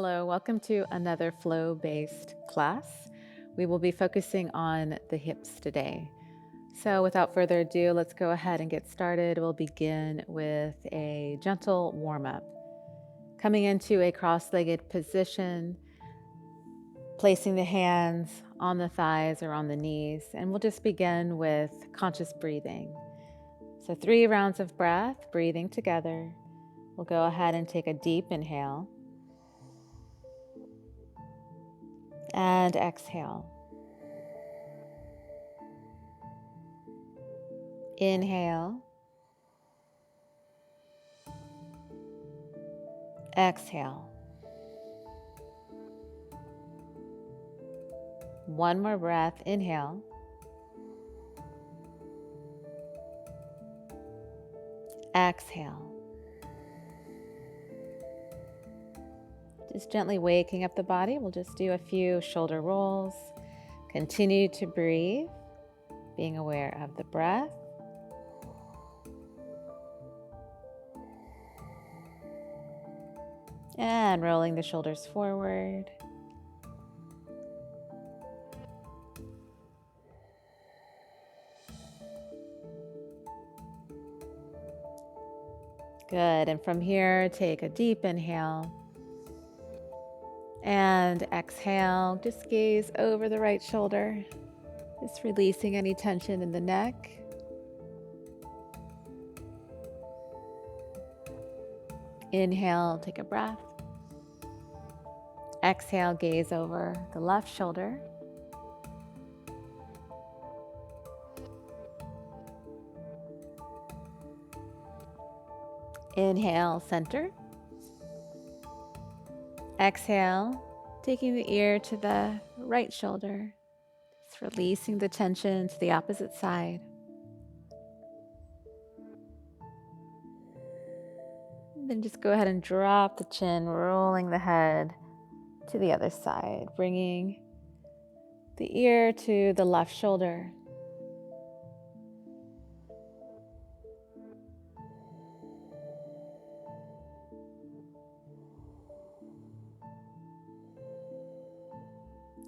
Hello, welcome to another flow-based class. We will be focusing on the hips today. So without further ado, let's go ahead and get started. We'll begin with a gentle warm-up. Coming into a cross-legged position, placing the hands on the thighs or on the knees, and we'll just begin with conscious breathing. So 3 rounds of breath, breathing together. We'll go ahead and take a deep inhale. And exhale. Inhale. Exhale. One more breath. Inhale. Exhale. Just gently waking up the body. We'll just do a few shoulder rolls. Continue to breathe, being aware of the breath. And rolling the shoulders forward. Good. And from here, take a deep inhale. And exhale. Just gaze over the right shoulder. Just releasing any tension in the neck. Inhale, take a breath. Exhale, gaze over the left shoulder. Inhale, center. Exhale, taking the ear to the right shoulder. Just releasing the tension to the opposite side. And then just go ahead and drop the chin, rolling the head to the other side, bringing the ear to the left shoulder.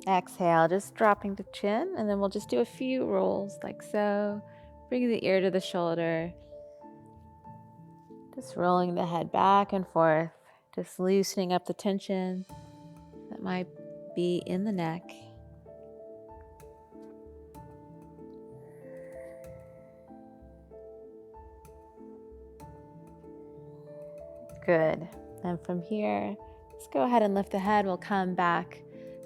Exhale, just dropping the chin, and then we'll just do a few rolls like so. Bring the ear to the shoulder. Just rolling the head back and forth, just loosening up the tension that might be in the neck. Good. And from here, let's go ahead and lift the head. We'll come back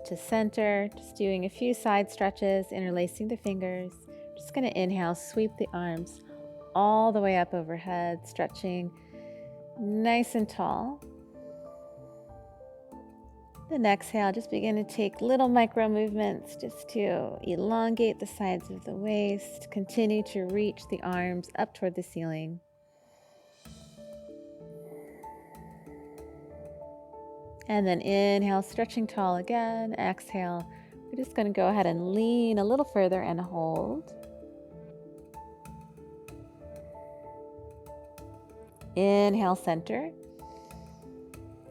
to center, just doing a few side stretches, interlacing the fingers. Just going to inhale, sweep the arms all the way up overhead, stretching nice and tall. Then exhale, just begin to take little micro movements just to elongate the sides of the waist. Continue to reach the arms up toward the ceiling. And then inhale, stretching tall again. Exhale, we're just going to go ahead and lean a little further and hold. Inhale, center.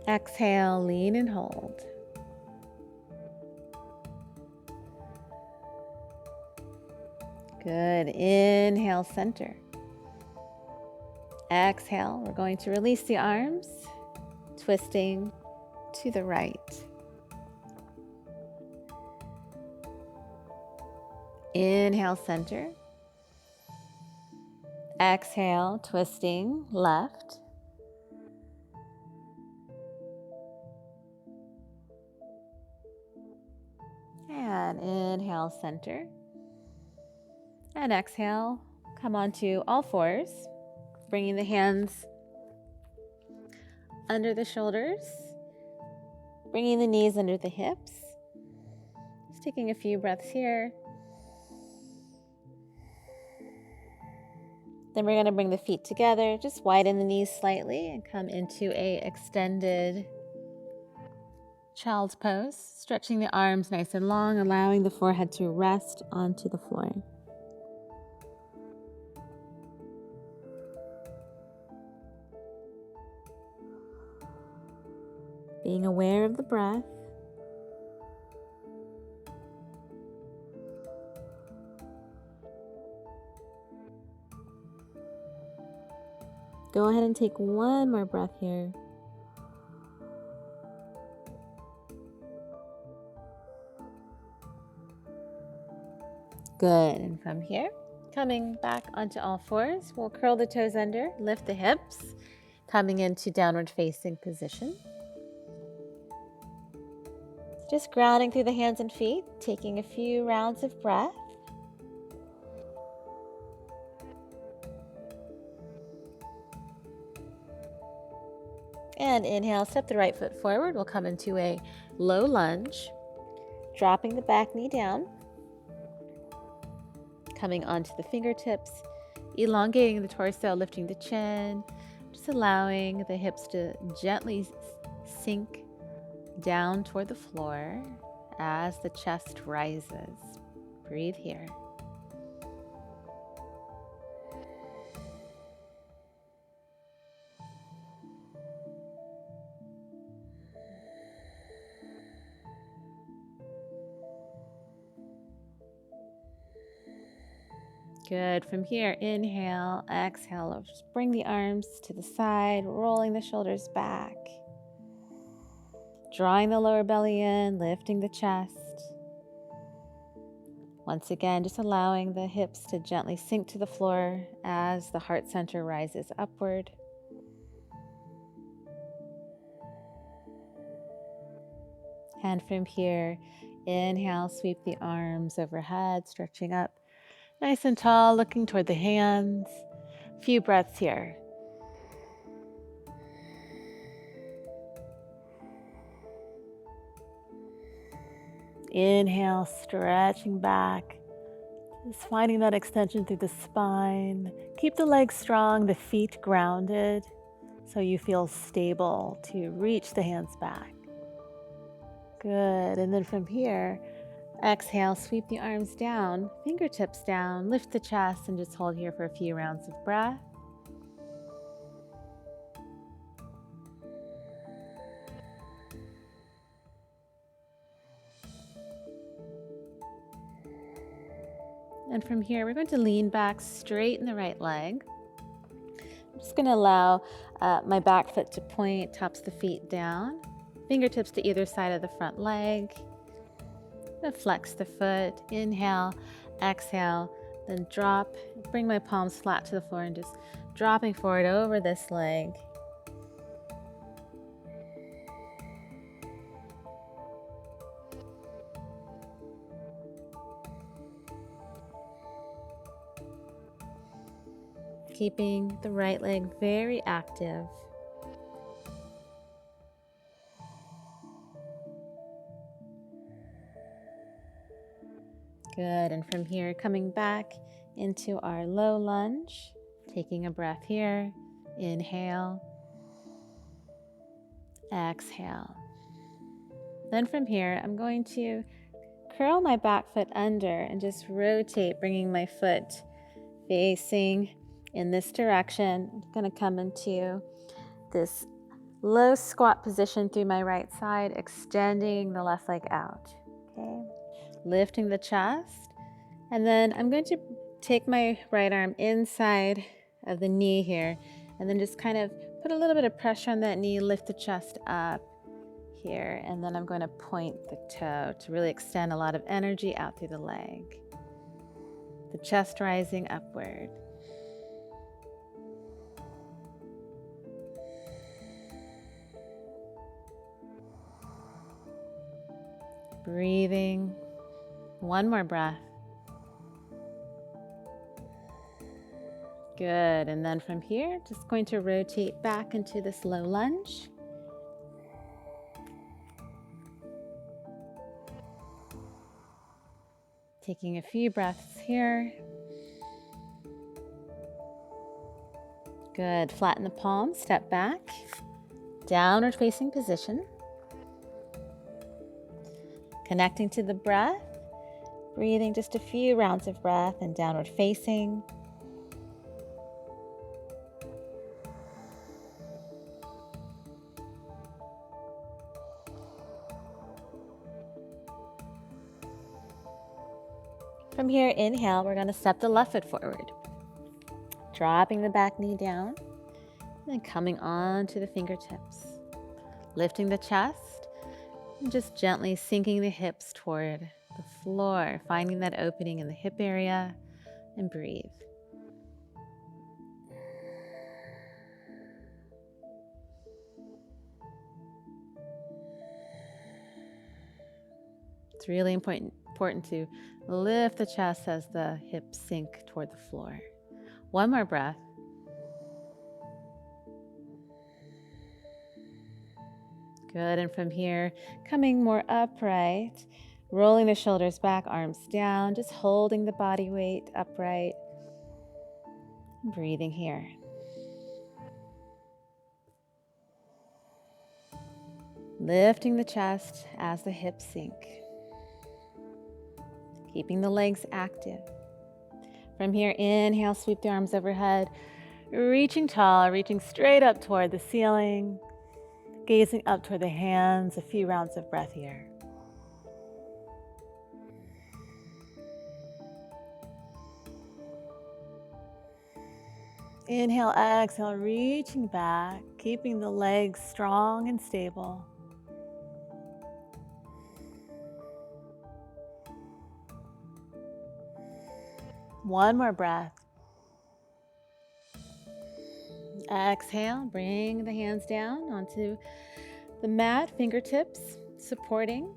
Exhale, lean and hold. Good. Inhale, center. Exhale, we're going to release the arms, twisting to the right. Inhale, center. Exhale, twisting left. And inhale, center. And exhale, come onto all fours, bringing the hands under the shoulders, bringing the knees under the hips. Just taking a few breaths here. Then we're going to bring the feet together, just widen the knees slightly and come into a extended child's pose, stretching the arms nice and long, allowing the forehead to rest onto the floor. Being aware of the breath. Go ahead and take one more breath here. Good, and from here, coming back onto all fours, we'll curl the toes under, lift the hips, coming into downward facing position. Just grounding through the hands and feet, taking a few rounds of breath. And inhale, step the right foot forward. We'll come into a low lunge, dropping the back knee down, coming onto the fingertips, elongating the torso, lifting the chin, just allowing the hips to gently sink down toward the floor as the chest rises. Breathe here. Good. From here, inhale, exhale. Just bring the arms to the side, rolling the shoulders back. Drawing the lower belly in, lifting the chest. Once again, just allowing the hips to gently sink to the floor as the heart center rises upward. And from here, inhale, sweep the arms overhead, stretching up nice and tall, looking toward the hands. A few breaths here. Inhale, stretching back. Just finding that extension through the spine. Keep the legs strong, the feet grounded, so you feel stable to reach the hands back. Good. And then from here, exhale, sweep the arms down, fingertips down, lift the chest, and just hold here for a few rounds of breath. And from here, we're going to lean back, straighten the right leg. I'm just going to allow my back foot to point, tops the feet down, fingertips to either side of the front leg. I'm going to flex the foot, inhale, exhale, then drop, bring my palms flat to the floor and just dropping forward over this leg. Keeping the right leg very active. Good, and from here, coming back into our low lunge, taking a breath here, inhale, exhale. Then from here, I'm going to curl my back foot under and just rotate, bringing my foot facing in this direction. I'm going to come into this low squat position through my right side, extending the left leg out. Okay, lifting the chest, and then I'm going to take my right arm inside of the knee here, and then just kind of put a little bit of pressure on that knee, lift the chest up here, and then I'm going to point the toe to really extend a lot of energy out through the leg. The chest rising upward. Breathing. One more breath. Good. And then from here, just going to rotate back into this low lunge. Taking a few breaths here. Good. Flatten the palms, step back. Downward facing position. Connecting to the breath. Breathing just a few rounds of breath and downward facing. From here, inhale, we're going to step the left foot forward, dropping the back knee down, and then coming onto the fingertips, lifting the chest, and just gently sinking the hips toward the floor, finding that opening in the hip area, and breathe. It's really important to lift the chest as the hips sink toward the floor. One more breath. Good, and from here, coming more upright, rolling the shoulders back, arms down, just holding the body weight upright, and breathing here. Lifting the chest as the hips sink. Keeping the legs active. From here, inhale, sweep the arms overhead, reaching tall, reaching straight up toward the ceiling, gazing up toward the hands, a few rounds of breath here. Inhale, exhale, reaching back, keeping the legs strong and stable. One more breath. Exhale, bring the hands down onto the mat, fingertips supporting.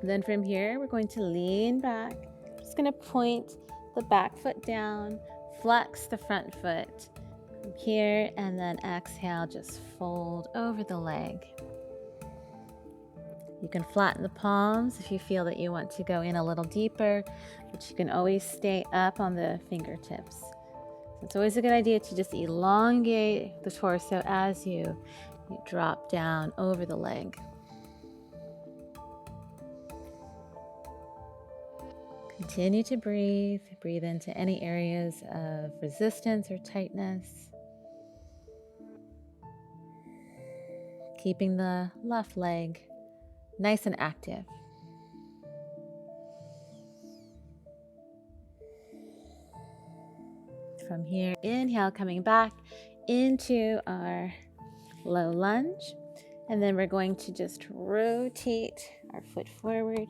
Then from here, we're going to lean back. Just going to point the back foot down, flex the front foot from here, and then exhale, just fold over the leg. You can flatten the palms if you feel that you want to go in a little deeper, but you can always stay up on the fingertips. So it's always a good idea to just elongate the torso as you drop down over the leg. Continue to breathe. Breathe into any areas of resistance or tightness. Keeping the left leg nice and active. From here, inhale, coming back into our low lunge. And then we're going to just rotate our foot forward.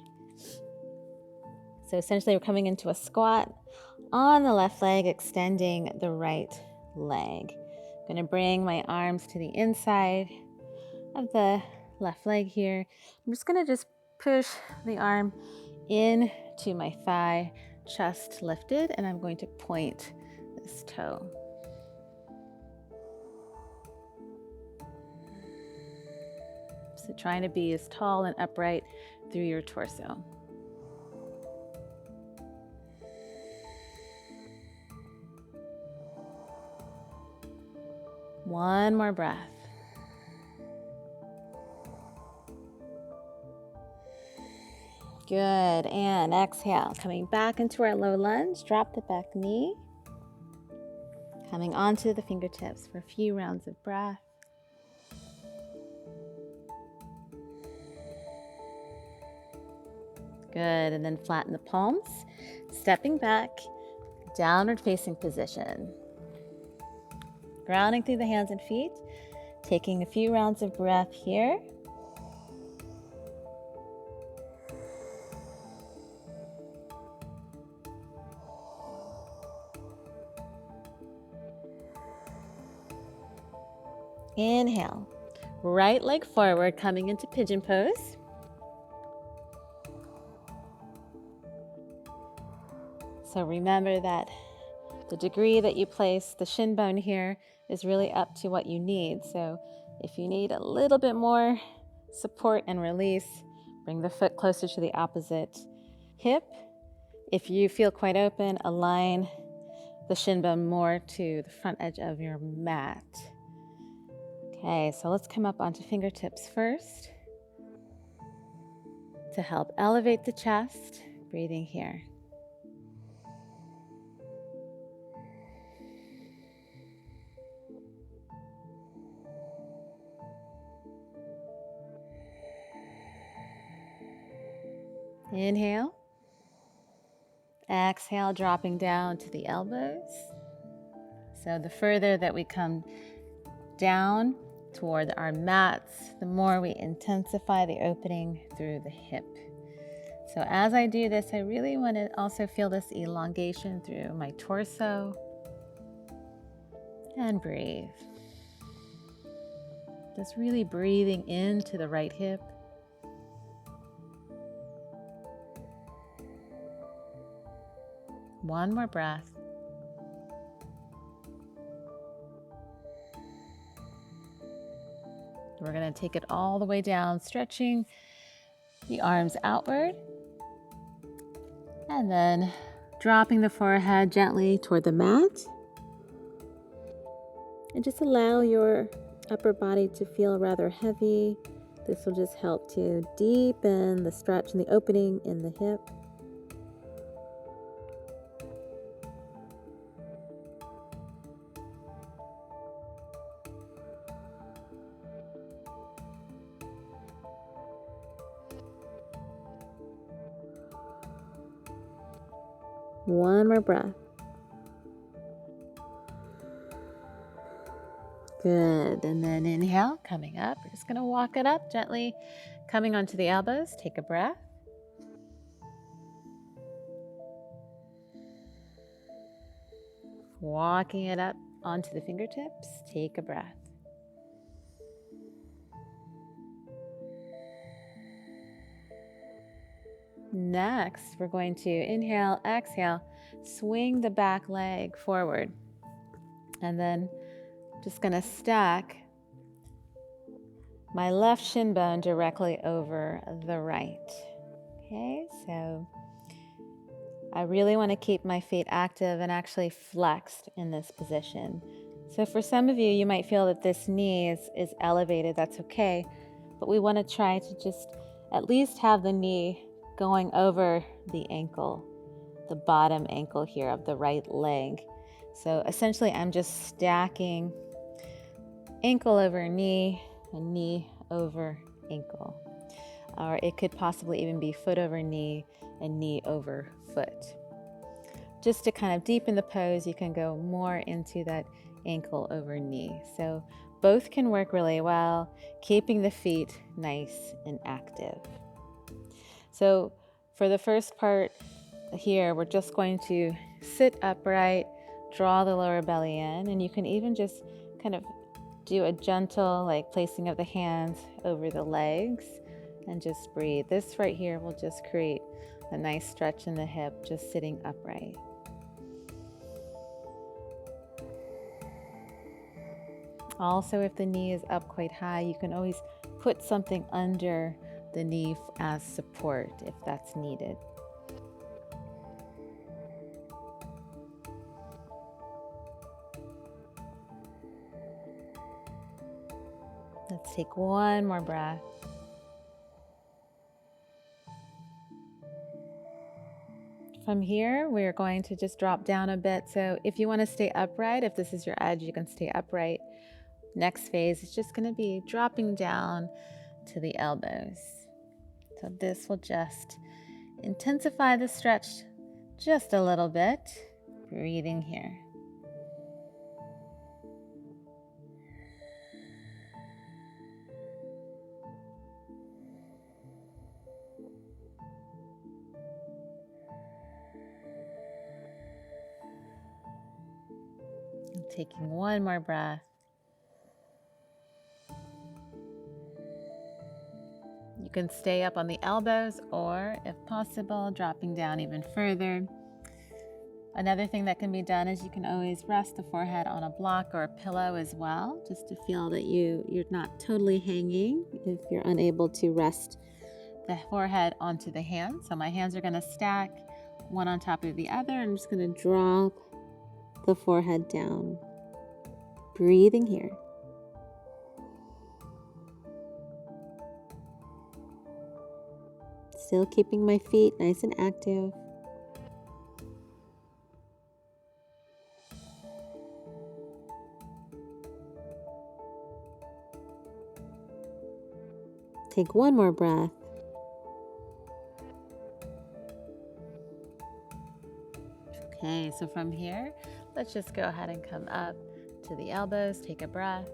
So essentially, we're coming into a squat on the left leg, extending the right leg. I'm going to bring my arms to the inside of the left leg here. I'm just going to push the arm into my thigh, chest lifted, and I'm going to point this toe. So trying to be as tall and upright through your torso. One more breath. Good, and exhale, coming back into our low lunge, drop the back knee, coming onto the fingertips for a few rounds of breath. Good, and then flatten the palms, stepping back, downward facing position. Grounding through the hands and feet, taking a few rounds of breath here. Inhale, right leg forward, coming into pigeon pose. So remember that the degree that you place the shin bone here is really up to what you need. So if you need a little bit more support and release, bring the foot closer to the opposite hip. If you feel quite open, align the shin bone more to the front edge of your mat. Okay, so let's come up onto fingertips first to help elevate the chest, breathing here. Inhale. Exhale, dropping down to the elbows. So the further that we come down toward our mats, the more we intensify the opening through the hip. So as I do this, I really want to also feel this elongation through my torso. And breathe. Just really breathing into the right hip. One more breath. We're going to take it all the way down, stretching the arms outward. And then dropping the forehead gently toward the mat. And just allow your upper body to feel rather heavy. This will just help to deepen the stretch and the opening in the hip. One more breath. Good. And then inhale, coming up. We're just going to walk it up gently, coming onto the elbows. Take a breath. Walking it up onto the fingertips. Take a breath. Next, we're going to inhale, exhale, swing the back leg forward. And then just going to stack my left shin bone directly over the right. Okay, so I really want to keep my feet active and actually flexed in this position. So for some of you, you might feel that this knee is elevated. That's okay. But we want to try to just at least have the knee going over the ankle, the bottom ankle here of the right leg. So essentially, I'm just stacking ankle over knee and knee over ankle. Or it could possibly even be foot over knee and knee over foot. Just to kind of deepen the pose, you can go more into that ankle over knee. So both can work really well, keeping the feet nice and active. So for the first part here, we're just going to sit upright, draw the lower belly in, and you can even just kind of do a gentle placing of the hands over the legs and just breathe. This right here will just create a nice stretch in the hip, just sitting upright. Also, if the knee is up quite high, you can always put something under the knee as support if that's needed. Let's take one more breath. From here, we're going to just drop down a bit. So if you want to stay upright, if this is your edge, you can stay upright. Next phase is just going to be dropping down to the elbows. So this will just intensify the stretch just a little bit. Breathing here. Taking one more breath. You can stay up on the elbows or, if possible, dropping down even further. Another thing that can be done is you can always rest the forehead on a block or a pillow as well, just to feel that you're not totally hanging if you're unable to rest the forehead onto the hands. So my hands are going to stack one on top of the other. I'm just going to drop the forehead down. Breathing here. Still keeping my feet nice and active. Take one more breath. Okay, so from here, let's just go ahead and come up to the elbows, take a breath.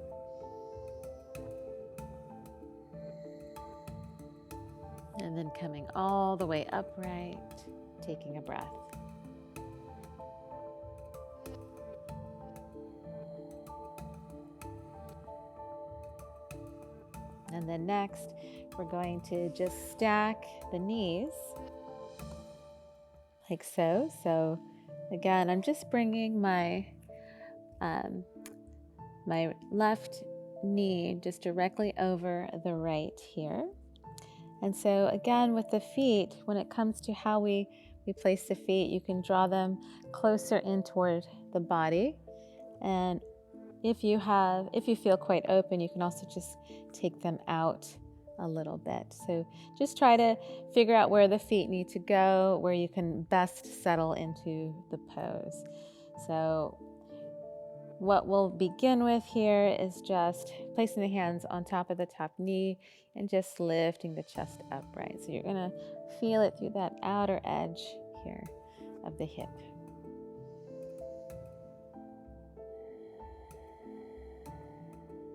And then coming all the way upright, taking a breath. And then next, we're going to just stack the knees like so. So again, I'm just bringing my my left knee just directly over the right here. And so again, with the feet, when it comes to how we place the feet, you can draw them closer in toward the body. And if you feel quite open, you can also just take them out a little bit. So just try to figure out where the feet need to go, where you can best settle into the pose. So what we'll begin with here is just placing the hands on top of the top knee and just lifting the chest upright. So you're gonna feel it through that outer edge here of the hip.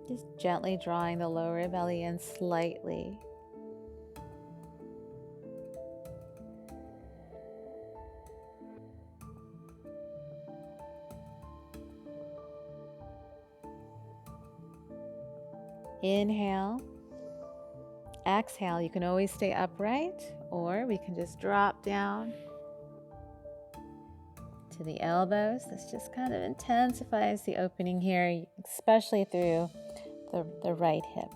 Just gently drawing the lower belly in slightly. Inhale. Exhale. You can always stay upright, or we can just drop down to the elbows. This just kind of intensifies the opening here, especially through the right hip.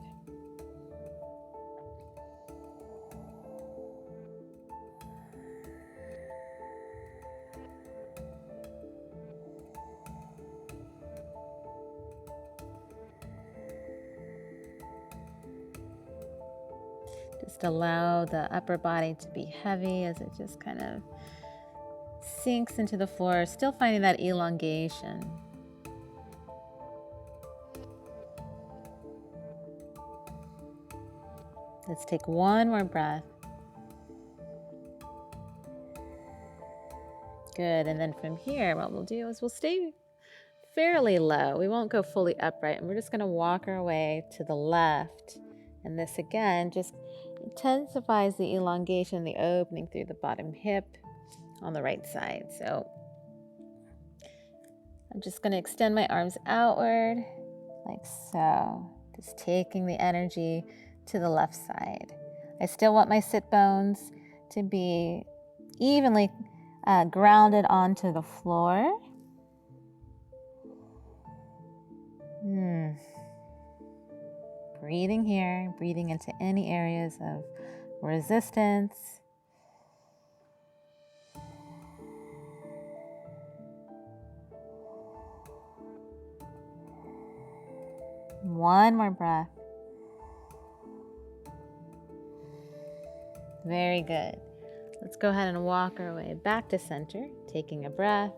Just allow the upper body to be heavy as it just kind of sinks into the floor, still finding that elongation. Let's take one more breath. Good, and then from here, what we'll do is we'll stay fairly low. We won't go fully upright, and we're just gonna walk our way to the left. And this again just intensifies the elongation, the opening through the bottom hip on the right side. So I'm just gonna extend my arms outward like so, just taking the energy to the left side. I still want my sit bones to be evenly grounded onto the floor. Breathing here, breathing into any areas of resistance. One more breath. Very good. Let's go ahead and walk our way back to center, taking a breath.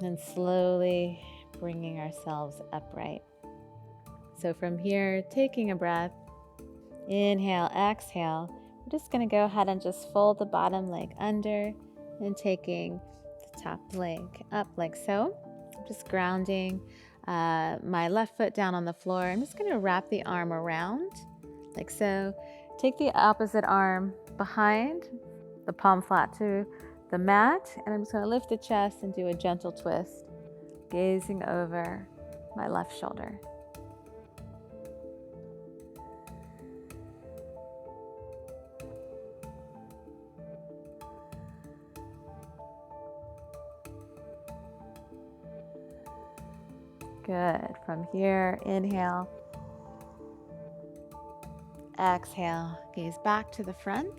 And slowly bringing ourselves upright. So from here, taking a breath, inhale, exhale. We're just going to go ahead and just fold the bottom leg under and taking the top leg up like so. Just grounding my left foot down on the floor. I'm just going to wrap the arm around like so. Take the opposite arm behind, the palm flat to the mat, and I'm just going to lift the chest and do a gentle twist, gazing over my left shoulder. Good. From here, inhale. Exhale, gaze back to the front.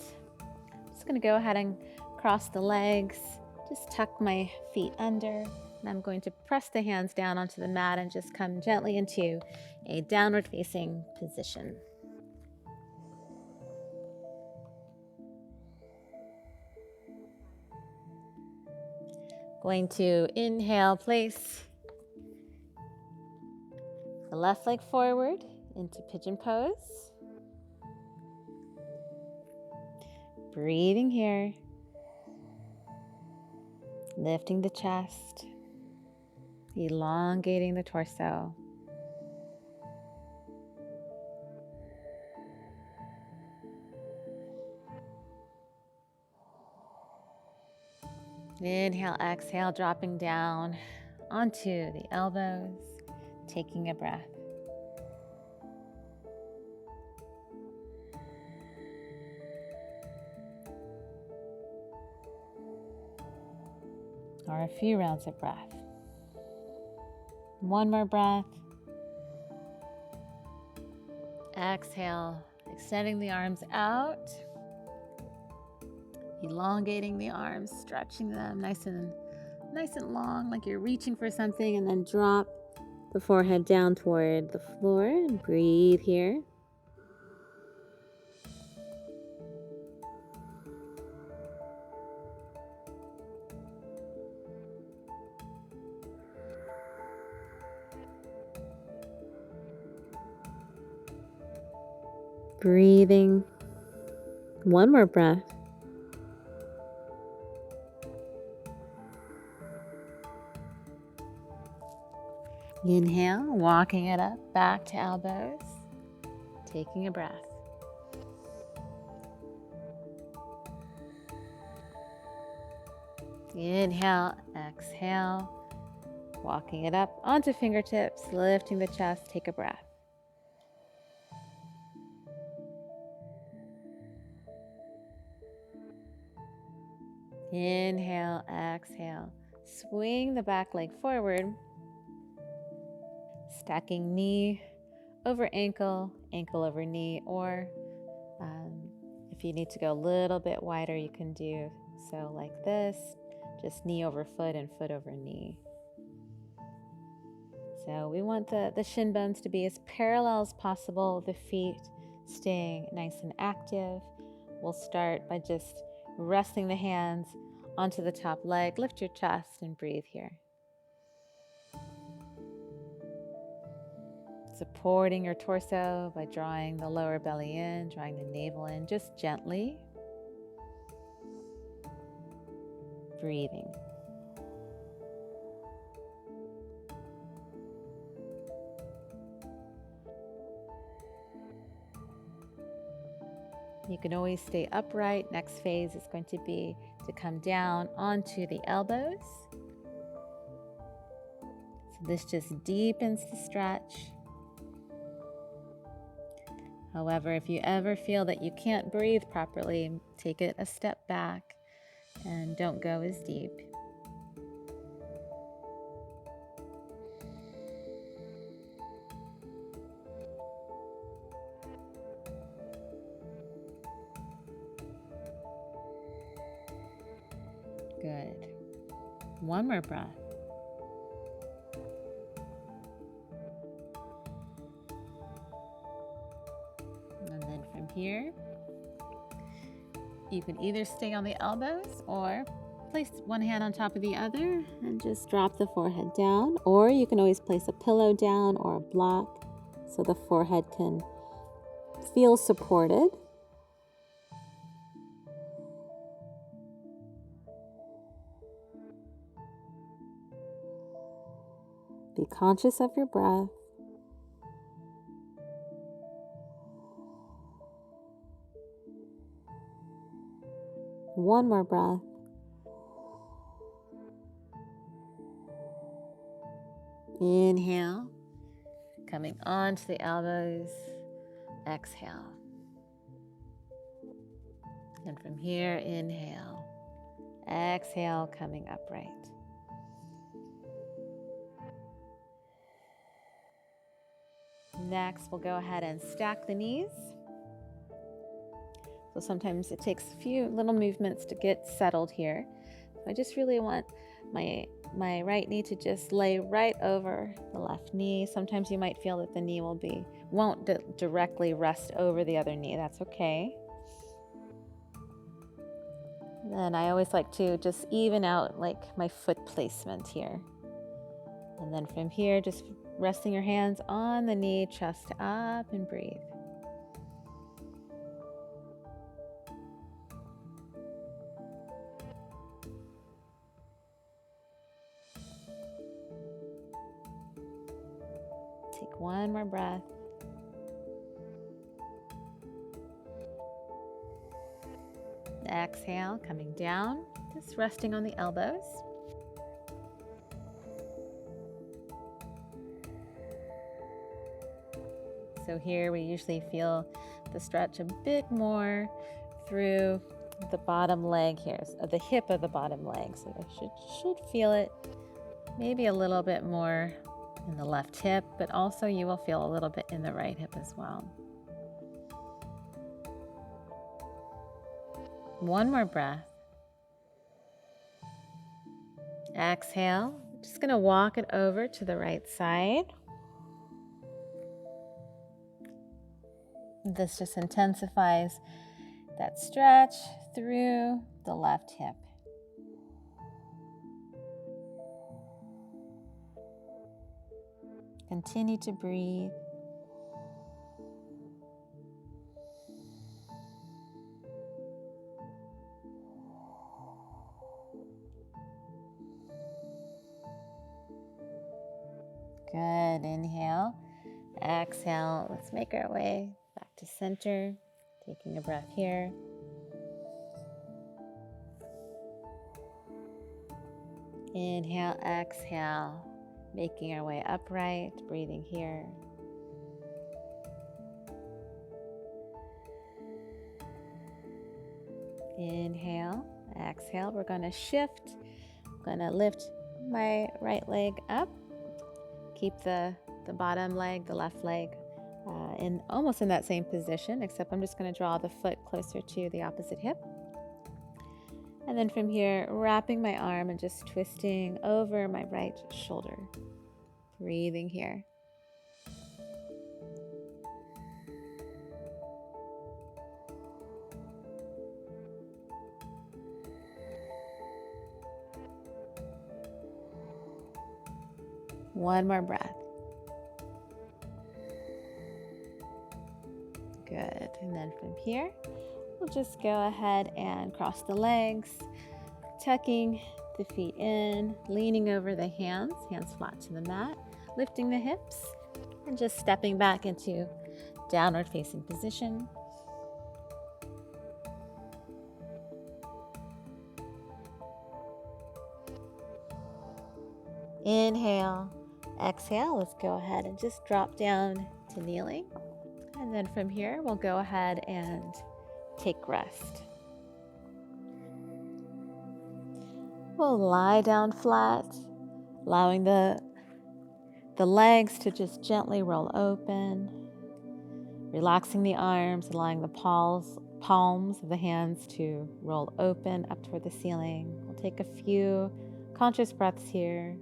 Just going to go ahead and cross the legs, just tuck my feet under, and I'm going to press the hands down onto the mat and just come gently into a downward facing position. Going to inhale, place the left leg forward into pigeon pose. Breathing here. Lifting the chest. Elongating the torso. Inhale, exhale, dropping down onto the elbows, taking a breath. Or a few rounds of breath. One more breath. Exhale, extending the arms out. Elongating the arms, stretching them nice and long, like you're reaching for something, and then drop the forehead down toward the floor and breathe here. Breathing. One more breath. Inhale, walking it up, back to elbows, taking a breath. Inhale, exhale, walking it up onto fingertips, lifting the chest, take a breath. Inhale, exhale, swing the back leg forward, stacking knee over ankle, ankle over knee, or if you need to go a little bit wider, you can do so like this, just knee over foot and foot over knee. So we want the shin bones to be as parallel as possible, the feet staying nice and active. We'll start by just resting the hands onto the top leg, lift your chest and breathe here. Supporting your torso by drawing the lower belly in, drawing the navel in, just gently. Breathing. You can always stay upright. Next phase is going to be to come down onto the elbows. So this just deepens the stretch. However, if you ever feel that you can't breathe properly, take it a step back and don't go as deep. Good. One more breath. And then from here, you can either stay on the elbows or place one hand on top of the other and just drop the forehead down. Or you can always place a pillow down or a block so the forehead can feel supported. Be conscious of your breath. One more breath. Inhale, coming onto the elbows. Exhale. And from here, inhale. Exhale, coming upright. Next, we'll go ahead and stack the knees. So sometimes it takes a few little movements to get settled here. I just really want my right knee to just lay right over the left knee. Sometimes you might feel that the knee won't directly rest over the other knee. That's okay. Then I always like to just even out like my foot placement here. And then from here, just resting your hands on the knee, chest up, and breathe. Take one more breath. Exhale, coming down, just resting on the elbows. So here we usually feel the stretch a bit more through the bottom leg here, the hip of the bottom leg. So you should feel it maybe a little bit more in the left hip, but also you will feel a little bit in the right hip as well. One more breath. Exhale. Just going to walk it over to the right side. This just intensifies that stretch through the left hip. Continue to breathe. Good. Inhale. Exhale. Let's make our way back to center. Taking a breath here. Inhale, exhale. Making our way upright, breathing here. Inhale, exhale. We're going to shift. I'm going to lift my right leg up. Keep the bottom leg, the left leg, almost in that same position, except I'm just going to draw the foot closer to the opposite hip. And then from here, wrapping my arm and just twisting over my right shoulder. Breathing here. One more breath. Good. And then from here, we'll just go ahead and cross the legs, tucking the feet in, leaning over the hands flat to the mat, lifting the hips, and just stepping back into downward facing position. Inhale, exhale. Let's go ahead and just drop down to kneeling. And then from here, we'll go ahead and take rest. We'll lie down flat, allowing the legs to just gently roll open, relaxing the arms, allowing the palms of the hands to roll open up toward the ceiling. We'll take a few conscious breaths here.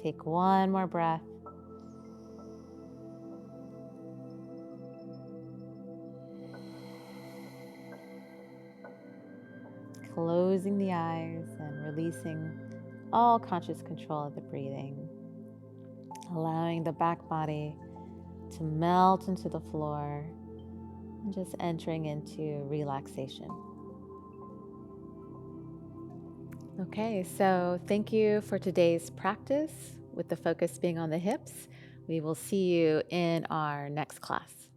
Take one more breath. Closing the eyes and releasing all conscious control of the breathing. Allowing the back body to melt into the floor and just entering into relaxation. Okay, so thank you for today's practice with the focus being on the hips. We will see you in our next class.